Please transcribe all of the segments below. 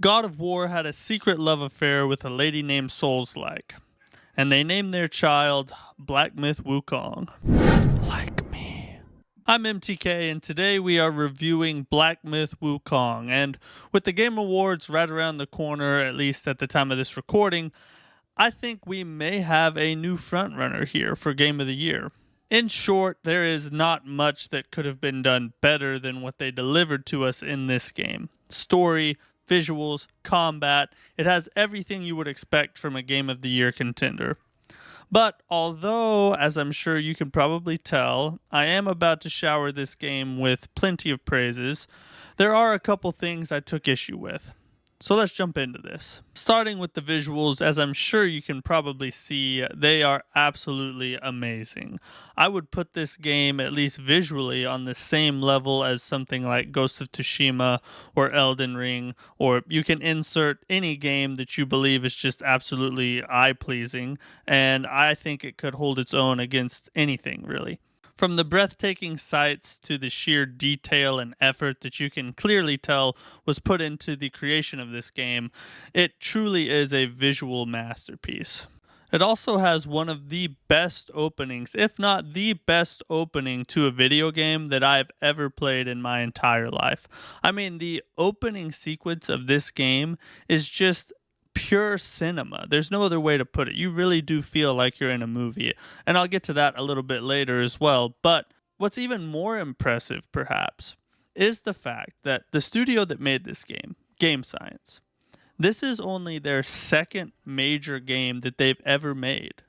God of War had a secret love affair with a lady named Soulslike, and they named their child Black Myth Wukong. Like me. I'm MTK, and today we are reviewing Black Myth Wukong. And with the Game Awards right around the corner, at least at the time of this recording, I think we may have a new frontrunner here for Game of the Year. In short, there is not much that could have been done better than what they delivered to us in this game. Story, visuals, combat, it has everything you would expect from a Game of the Year contender. But although, as I'm sure you can probably tell, I am about to shower this game with plenty of praises, there are a couple things I took issue with. So let's jump into this. Starting with the visuals, as I'm sure you can probably see, they are absolutely amazing. I would put this game, at least visually, on the same level as something like Ghost of Tsushima or Elden Ring, or you can insert any game that you believe is just absolutely eye-pleasing, and I think it could hold its own against anything, really. From the breathtaking sights to the sheer detail and effort that you can clearly tell was put into the creation of this game, it truly is a visual masterpiece. It also has one of the best openings, if not the best opening to a video game that I've ever played in my entire life. I mean, the opening sequence of this game is just pure cinema. There's no other way to put it. You really do feel like you're in a movie. And I'll get to that a little bit later as well. But what's even more impressive, perhaps, is the fact that the studio that made this game, Game Science, this is only their second major game that they've ever made.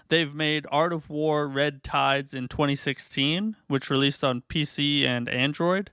They've made Art of War Red Tides in 2016, which released on PC and Android,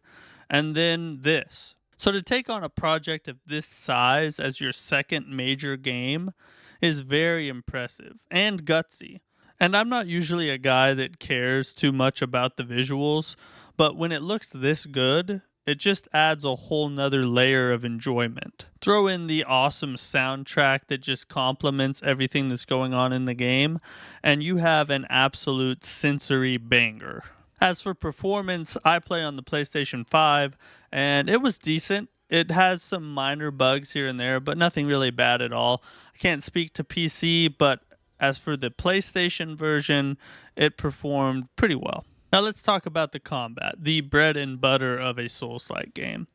and then this. So to take on a project of this size as your second major game is very impressive and gutsy. And I'm not usually a guy that cares too much about the visuals, but when it looks this good, it just adds a whole nother layer of enjoyment. Throw in the awesome soundtrack that just complements everything that's going on in the game, and you have an absolute sensory banger. As for performance, I play on the PlayStation 5, and it was decent. It has some minor bugs here and there, but nothing really bad at all. I can't speak to PC, but as for the PlayStation version, it performed pretty well. Now let's talk about the combat, the bread and butter of a Souls-like game.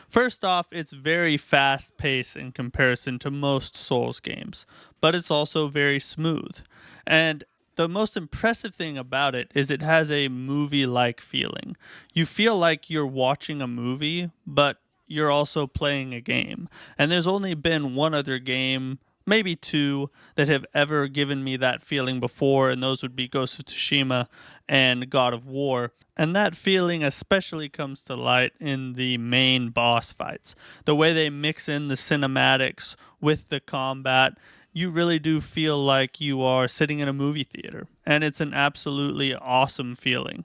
First off, it's very fast-paced in comparison to most Souls games, but it's also very smooth. And the most impressive thing about it is it has a movie-like feeling. You feel like you're watching a movie, but you're also playing a game. And there's only been one other game, maybe two, that have ever given me that feeling before, and those would be Ghost of Tsushima and God of War. And that feeling especially comes to light in the main boss fights. The way they mix in the cinematics with the combat, you really do feel like you are sitting in a movie theater, and it's an absolutely awesome feeling.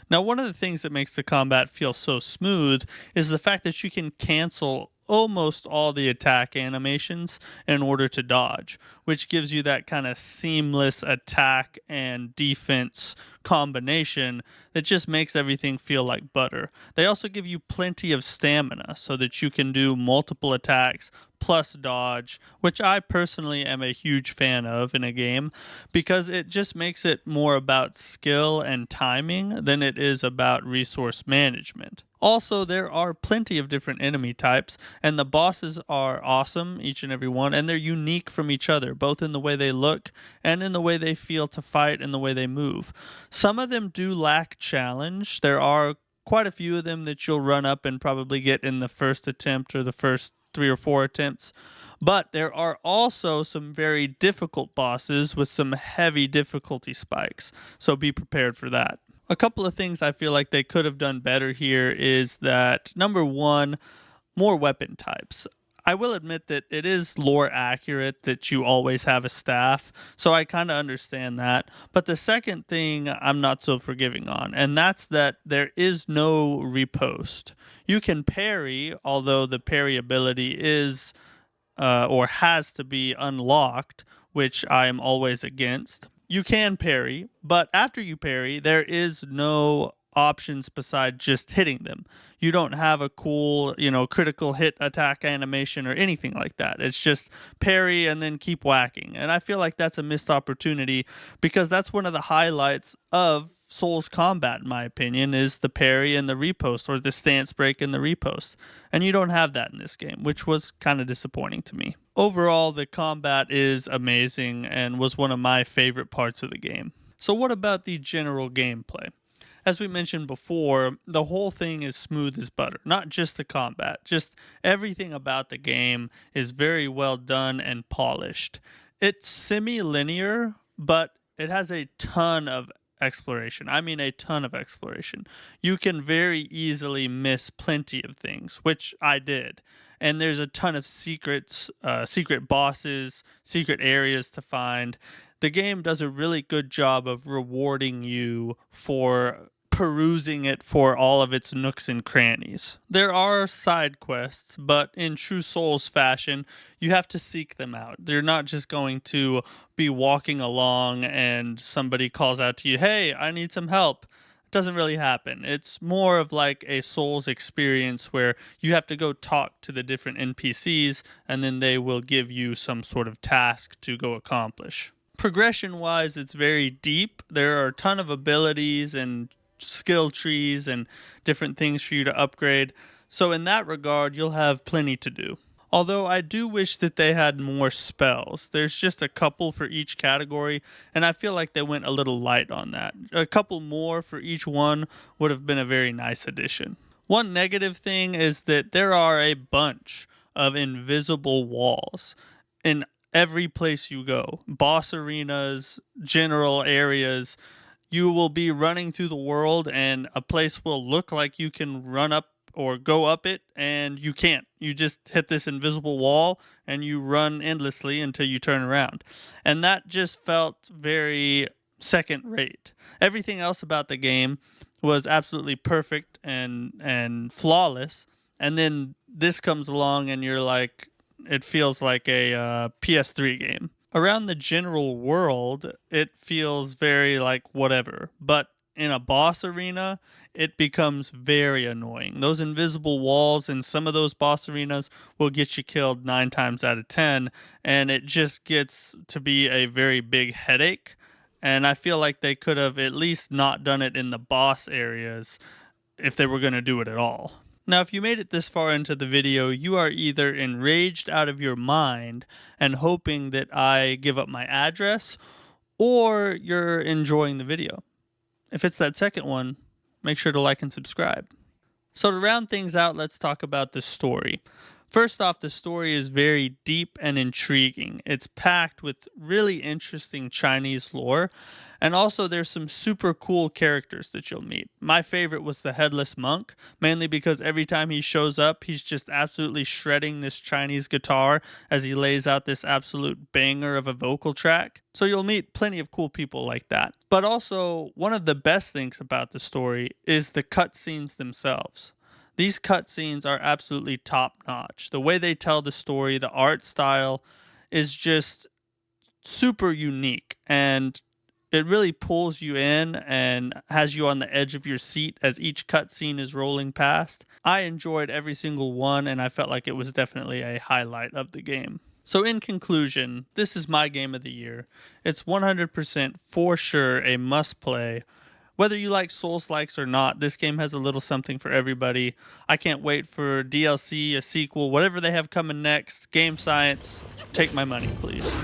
Now, one of the things that makes the combat feel so smooth is the fact that you can cancel almost all the attack animations in order to dodge, which gives you that kind of seamless attack and defense combination that just makes everything feel like butter. They also give you plenty of stamina so that you can do multiple attacks plus dodge, which I personally am a huge fan of in a game because it just makes it more about skill and timing than it is about resource management. Also, there are plenty of different enemy types, and the bosses are awesome, each and every one, and they're unique from each other, both in the way they look and in the way they feel to fight and the way they move. Some of them do lack challenge. There are quite a few of them that you'll run up and probably get in the first attempt or the first 3 or 4 attempts. But there are also some very difficult bosses with some heavy difficulty spikes, so be prepared for that. A couple of things I feel like they could have done better here is that, number one, more weapon types. I will admit that it is lore accurate that you always have a staff, so I kind of understand that. But the second thing I'm not so forgiving on, and that's that there is no riposte. You can parry, although the parry ability is or has to be unlocked, which I am always against. You can parry, but after you parry, there is no options besides just hitting them. You don't have a cool, critical hit attack animation or anything like that. It's just parry and then keep whacking. And I feel like that's a missed opportunity because that's one of the highlights of Souls combat, in my opinion, is the parry and the repost, or the stance break and the repost. And you don't have that in this game, which was kind of disappointing to me. Overall, the combat is amazing and was one of my favorite parts of the game. So what about the general gameplay? As we mentioned before, the whole thing is smooth as butter. Not just the combat, just everything about the game is very well done and polished. It's semi-linear, but it has a ton of exploration. I mean a ton of exploration. You can very easily miss plenty of things, which I did. And there's a ton of secrets, secret bosses, secret areas to find. The game does a really good job of rewarding you for perusing it for all of its nooks and crannies. There are side quests, but in true Souls fashion, you have to seek them out. They're not just going to be walking along and somebody calls out to you, "Hey, I need some help." It doesn't really happen. It's more of like a Souls experience where you have to go talk to the different NPCs and then they will give you some sort of task to go accomplish. Progression wise, it's very deep. There are a ton of abilities and skill trees and different things for you to upgrade. So in that regard, you'll have plenty to do. Although I do wish that they had more spells. There's just a couple for each category, and I feel like they went a little light on that. A couple more for each one would have been a very nice addition. One negative thing is that there are a bunch of invisible walls in every place you go. Boss arenas, general areas. You will be running through the world and a place will look like you can run up or go up it, and you can't. You just hit this invisible wall and you run endlessly until you turn around. And that just felt very second rate. Everything else about the game was absolutely perfect and flawless. And then this comes along and you're like, it feels like a PS3 game. Around the general world, it feels very like whatever. But in a boss arena, it becomes very annoying. Those invisible walls in some of those boss arenas will get you killed 9 times out of 10. And it just gets to be a very big headache. And I feel like they could have at least not done it in the boss areas if they were going to do it at all. Now, if you made it this far into the video, you are either enraged out of your mind and hoping that I give up my address, or you're enjoying the video. If it's that second one, make sure to like and subscribe. So to round things out, let's talk about the story. First off, the story is very deep and intriguing. It's packed with really interesting Chinese lore, and also there's some super cool characters that you'll meet. My favorite was the headless monk, mainly because every time he shows up, he's just absolutely shredding this Chinese guitar as he lays out this absolute banger of a vocal track. So you'll meet plenty of cool people like that. But also, one of the best things about the story is the cutscenes themselves. These cutscenes are absolutely top-notch. The way they tell the story, the art style is just super unique, and it really pulls you in and has you on the edge of your seat as each cutscene is rolling past. I enjoyed every single one, and I felt like it was definitely a highlight of the game. So in conclusion, this is my game of the year. It's 100% for sure a must-play. Whether you like Souls-likes or not, this game has a little something for everybody. I can't wait for DLC, a sequel, whatever they have coming next. Game Science, take my money, please.